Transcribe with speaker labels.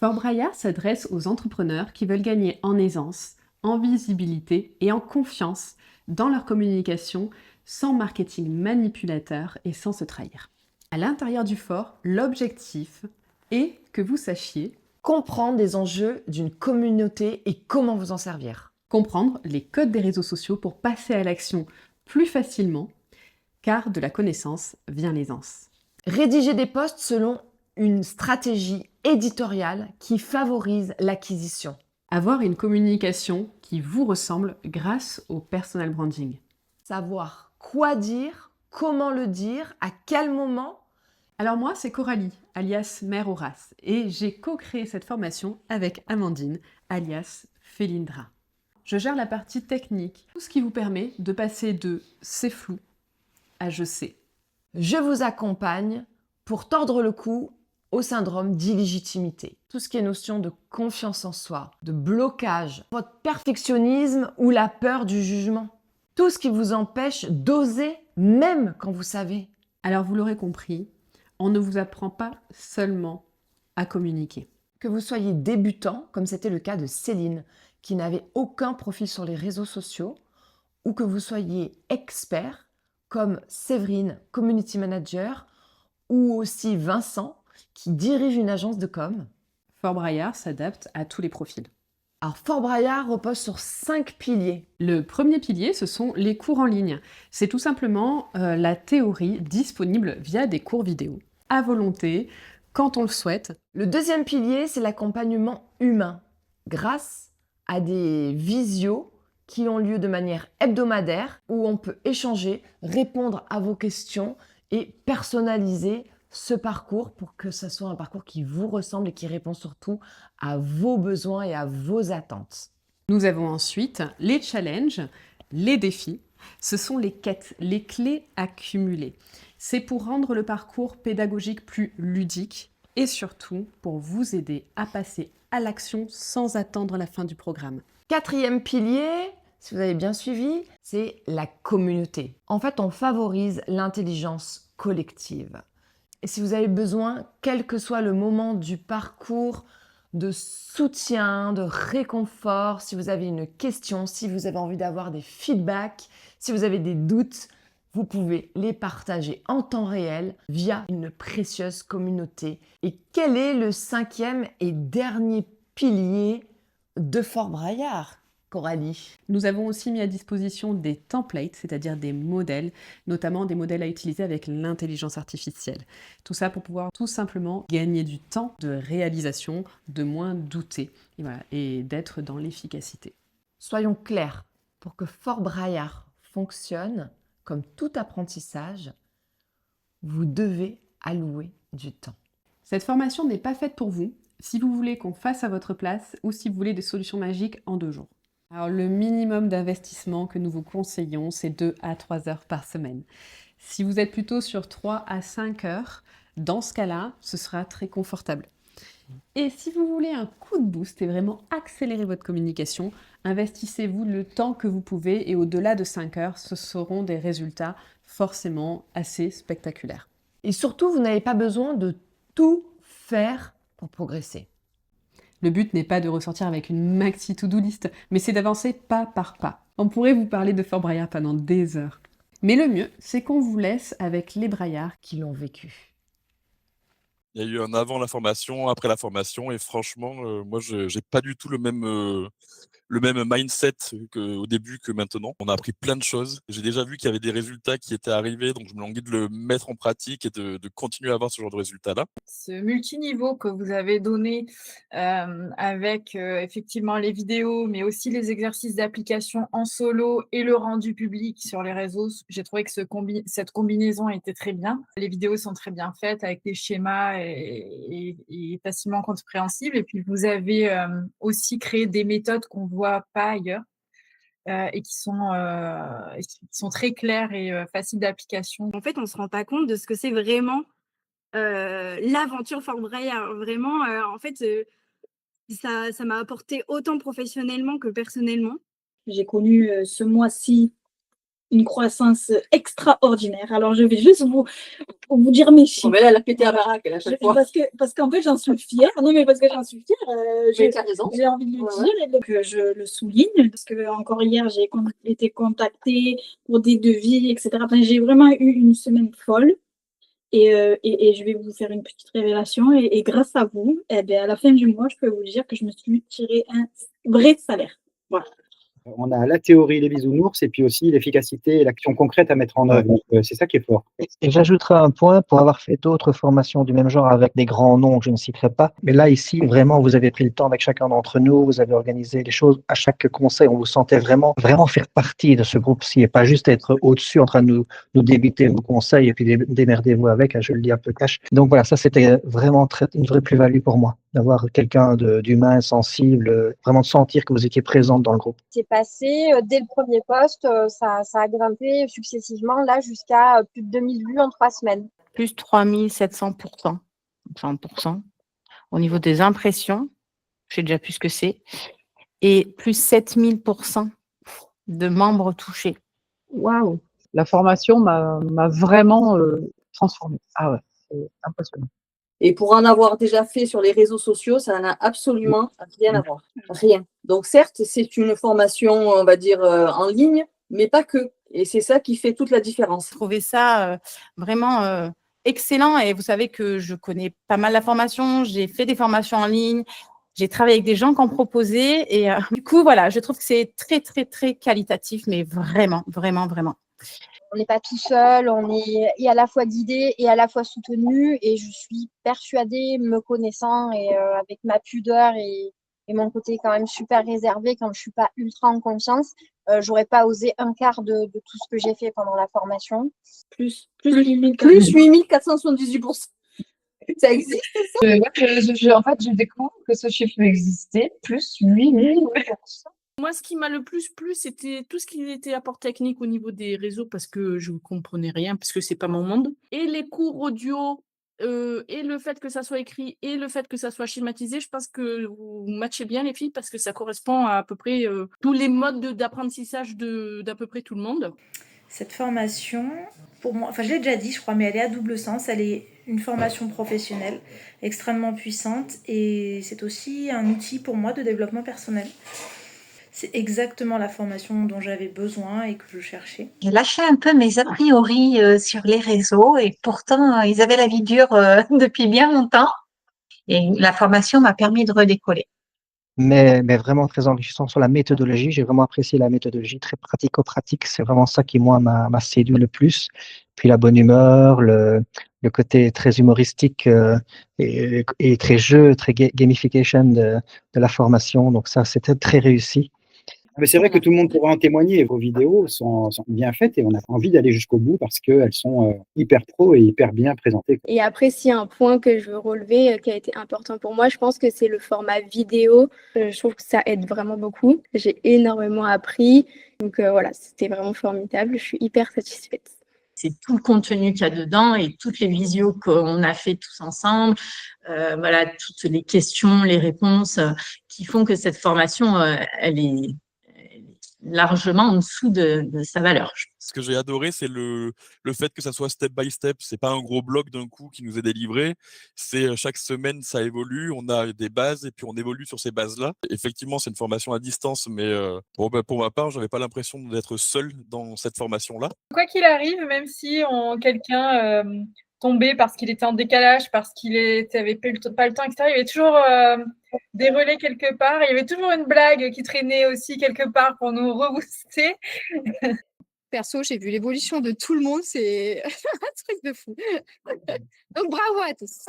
Speaker 1: Fort Braillard s'adresse aux entrepreneurs qui veulent gagner en aisance, en visibilité et en confiance dans leur communication sans marketing manipulateur et sans se trahir. À l'intérieur du fort, l'objectif est que vous sachiez
Speaker 2: Comprendre les enjeux d'une communauté et comment vous en servir.
Speaker 1: comprendre les codes des réseaux sociaux pour passer à l'action plus facilement, car de la connaissance vient l'aisance.
Speaker 2: Rédiger des posts selon une stratégie éditoriale qui favorise l'acquisition.
Speaker 1: Avoir une communication qui vous ressemble grâce au personal branding.
Speaker 2: Savoir quoi dire, comment le dire, à quel moment.
Speaker 1: Alors moi, c'est Coralie, alias Mère Horace, et j'ai co-créé cette formation avec Amandine, alias Félindra. Je gère la partie technique, tout ce qui vous permet de passer de c'est flou à je sais.
Speaker 2: Je vous accompagne pour tordre le cou au syndrome d'illégitimité. Tout ce qui est notion de confiance en soi, de blocage, votre perfectionnisme ou la peur du jugement. Tout ce qui vous empêche d'oser même quand vous savez.
Speaker 1: Alors vous l'aurez compris, on ne vous apprend pas seulement à communiquer.
Speaker 2: Que vous soyez débutant, comme c'était le cas de Céline, qui n'avait aucun profil sur les réseaux sociaux, ou que vous soyez expert, comme Séverine, community manager, ou aussi Vincent, qui dirige une agence de com.
Speaker 1: Fort Braillard s'adapte à tous les profils.
Speaker 2: Alors, Fort Braillard repose sur 5 piliers.
Speaker 1: Le premier pilier, ce sont les cours en ligne. C'est tout simplement la théorie disponible via des cours vidéo, à volonté, quand on le souhaite.
Speaker 2: Le deuxième pilier, c'est l'accompagnement humain, grâce à des visios qui ont lieu de manière hebdomadaire, où on peut échanger, répondre à vos questions et personnaliser ce parcours pour que ce soit un parcours qui vous ressemble et qui répond surtout à vos besoins et à vos attentes.
Speaker 1: Nous avons ensuite les challenges, les défis. Ce sont les quêtes, les clés à cumuler. C'est pour rendre le parcours pédagogique plus ludique et surtout pour vous aider à passer à l'action sans attendre la fin du programme.
Speaker 2: Quatrième pilier, si vous avez bien suivi, c'est la communauté. En fait, on favorise l'intelligence collective. Et si vous avez besoin, quel que soit le moment du parcours, de soutien, de réconfort, si vous avez une question, si vous avez envie d'avoir des feedbacks, si vous avez des doutes, vous pouvez les partager en temps réel via une précieuse communauté. Et quel est le cinquième et dernier pilier de Fort Braillard, Coralie?
Speaker 1: Nous avons aussi mis à disposition des templates, c'est-à-dire des modèles, notamment des modèles à utiliser avec l'intelligence artificielle. Tout ça pour pouvoir tout simplement gagner du temps de réalisation, de moins douter, et, voilà, et d'être dans l'efficacité.
Speaker 2: Soyons clairs, pour que Fort Braillard fonctionne, comme tout apprentissage, vous devez allouer du temps.
Speaker 1: Cette formation n'est pas faite pour vous si vous voulez qu'on fasse à votre place ou si vous voulez des solutions magiques en 2 jours. Alors le minimum d'investissement que nous vous conseillons, c'est 2 à 3 heures par semaine. Si vous êtes plutôt sur 3 à 5 heures, dans ce cas-là, ce sera très confortable. Et si vous voulez un coup de boost et vraiment accélérer votre communication, investissez-vous le temps que vous pouvez et au-delà de 5 heures, ce seront des résultats forcément assez spectaculaires.
Speaker 2: Et surtout, vous n'avez pas besoin de tout faire pour progresser.
Speaker 1: Le but n'est pas de ressortir avec une maxi to-do list, mais c'est d'avancer pas par pas. On pourrait vous parler de Fort Braillard pendant des heures. Mais le mieux, c'est qu'on vous laisse avec les braillards.
Speaker 2: Qui l'ont vécu.
Speaker 3: Il y a eu un avant la formation, après la formation et franchement, moi je j'ai pas du tout le même mindset qu'au début que maintenant. On a appris plein de choses. J'ai déjà vu qu'il y avait des résultats qui étaient arrivés, donc je me languis de le mettre en pratique et de continuer à avoir ce genre de résultats-là.
Speaker 4: Ce multiniveau que vous avez donné, avec, effectivement les vidéos, mais aussi les exercices d'application en solo et le rendu public sur les réseaux, j'ai trouvé que cette combinaison était très bien. Les vidéos sont très bien faites avec des schémas et facilement compréhensibles et puis vous avez, aussi créé des méthodes qu'on voit pas ailleurs, et qui sont très claires et faciles d'application.
Speaker 5: En fait, on se rend pas compte de ce que c'est vraiment, l'aventure Fort Braillard. Vraiment, en fait, ça m'a apporté autant professionnellement que personnellement.
Speaker 6: J'ai connu ce mois-ci une croissance extraordinaire. Alors, je vais juste vous dire mes
Speaker 7: Oh,
Speaker 6: chiffres.
Speaker 7: mais là, elle a pété à baraque, elle, à chaque fois.
Speaker 6: Parce qu'en fait, j'en suis fière. Non, mais parce que j'en suis fière.
Speaker 7: Mais t'as raison.
Speaker 6: J'ai envie de le
Speaker 7: Ouais,
Speaker 6: dire et donc je le souligne parce que encore hier, j'ai été contactée pour des devis, etc. Enfin, j'ai vraiment eu une semaine folle. Et je vais vous faire une petite révélation. Et grâce à vous, eh bien, à la fin du mois, je peux vous dire que je me suis tiré un vrai salaire. Voilà.
Speaker 8: On a la théorie, les bisounours, et puis aussi l'efficacité et l'action concrète à mettre en œuvre. Donc, c'est ça qui est fort.
Speaker 9: Et j'ajouterai un point pour avoir fait d'autres formations du même genre avec des grands noms que je ne citerai pas. Mais là, ici, vraiment, vous avez pris le temps avec chacun d'entre nous, vous avez organisé les choses. À chaque conseil, on vous sentait vraiment faire partie de ce groupe-ci et pas juste être au-dessus en train de nous débiter vos conseils et puis démerdez-vous avec, je le dis un peu cash. Donc voilà, ça, c'était vraiment une vraie plus-value pour moi, d'avoir quelqu'un d'humain, sensible, vraiment de sentir que vous étiez présente dans le groupe.
Speaker 10: C'est passé dès le premier post, ça a grimpé successivement là jusqu'à plus de 2000 vues en 3 semaines.
Speaker 11: Plus 3700%, 100%. Au niveau des impressions, je sais déjà plus ce que c'est. Et plus 7000% de membres touchés.
Speaker 12: Waouh! La formation m'a vraiment transformée. Ah ouais, c'est impressionnant.
Speaker 7: Et pour en avoir déjà fait sur les réseaux sociaux, ça n'a absolument rien à voir. Rien. Donc certes, c'est une formation, on va dire, en ligne, mais pas que. Et c'est ça qui fait toute la différence.
Speaker 11: J'ai trouvé ça vraiment excellent. Et vous savez que je connais pas mal la formation. J'ai fait des formations en ligne. J'ai travaillé avec des gens qui en proposaient. Et du coup, voilà, je trouve que c'est très, très, très qualitatif, mais vraiment, vraiment, vraiment.
Speaker 10: On n'est pas tout seul, on est et à la fois guidé et à la fois soutenu. Et je suis persuadée, me connaissant et avec ma pudeur et mon côté quand même super réservé quand je suis pas ultra en confiance, j'aurais pas osé un quart de tout ce que j'ai fait pendant la formation.
Speaker 7: Plus 8478%. Ça existe, ça?
Speaker 2: En fait, je découvre que ce chiffre existait, plus 8000%.
Speaker 13: Moi, ce qui m'a le plus plu, c'était tout ce qui était apport technique au niveau des réseaux parce que je ne comprenais rien, parce que c'est pas mon monde. Et les cours audio, et le fait que ça soit écrit et le fait que ça soit schématisé, je pense que vous matchez bien les filles parce que ça correspond à peu près tous les modes d'apprentissage d'à peu près tout le monde.
Speaker 14: Cette formation, pour moi, enfin je l'ai déjà dit, je crois, mais elle est à double sens. Elle est une formation professionnelle extrêmement puissante et c'est aussi un outil pour moi de développement personnel. C'est exactement la formation dont j'avais besoin et que je cherchais.
Speaker 15: J'ai lâché un peu mes a priori sur les réseaux et pourtant ils avaient la vie dure depuis bien longtemps et la formation m'a permis de redécoller.
Speaker 9: Mais vraiment très enrichissant sur la méthodologie. J'ai vraiment apprécié la méthodologie, très pratico-pratique. C'est vraiment ça qui, moi, m'a séduit le plus. Puis la bonne humeur, le côté très humoristique et très jeu, très gamification de la formation. Donc ça, c'était très réussi.
Speaker 8: Mais c'est vrai que tout le monde pourra en témoigner. Vos vidéos sont bien faites et on a envie d'aller jusqu'au bout parce qu'elles sont hyper pro et hyper bien présentées.
Speaker 16: Et après, s'il y a un point que je veux relever qui a été important pour moi, je pense que c'est le format vidéo. Je trouve que ça aide vraiment beaucoup. J'ai énormément appris. Donc voilà, c'était vraiment formidable. Je suis hyper satisfaite.
Speaker 17: C'est tout le contenu qu'il y a dedans et toutes les visios qu'on a fait tous ensemble. Voilà, toutes les questions, les réponses qui font que cette formation, elle est largement en dessous de sa valeur.
Speaker 3: Ce que j'ai adoré, c'est le fait que ça soit step by step. C'est pas un gros bloc d'un coup qui nous est délivré. C'est chaque semaine, ça évolue. On a des bases et puis on évolue sur ces bases-là. Effectivement, c'est une formation à distance, mais pour ma part, j'avais pas l'impression d'être seul dans cette formation-là.
Speaker 4: Quoi qu'il arrive, même si quelqu'un tombait parce qu'il était en décalage, parce qu'il avait pas le temps, etc., il y avait toujours des relais quelque part. Il y avait toujours une blague qui traînait aussi quelque part pour nous rebooster.
Speaker 18: Perso, j'ai vu l'évolution de tout le monde, c'est un truc de fou. Donc bravo à tous.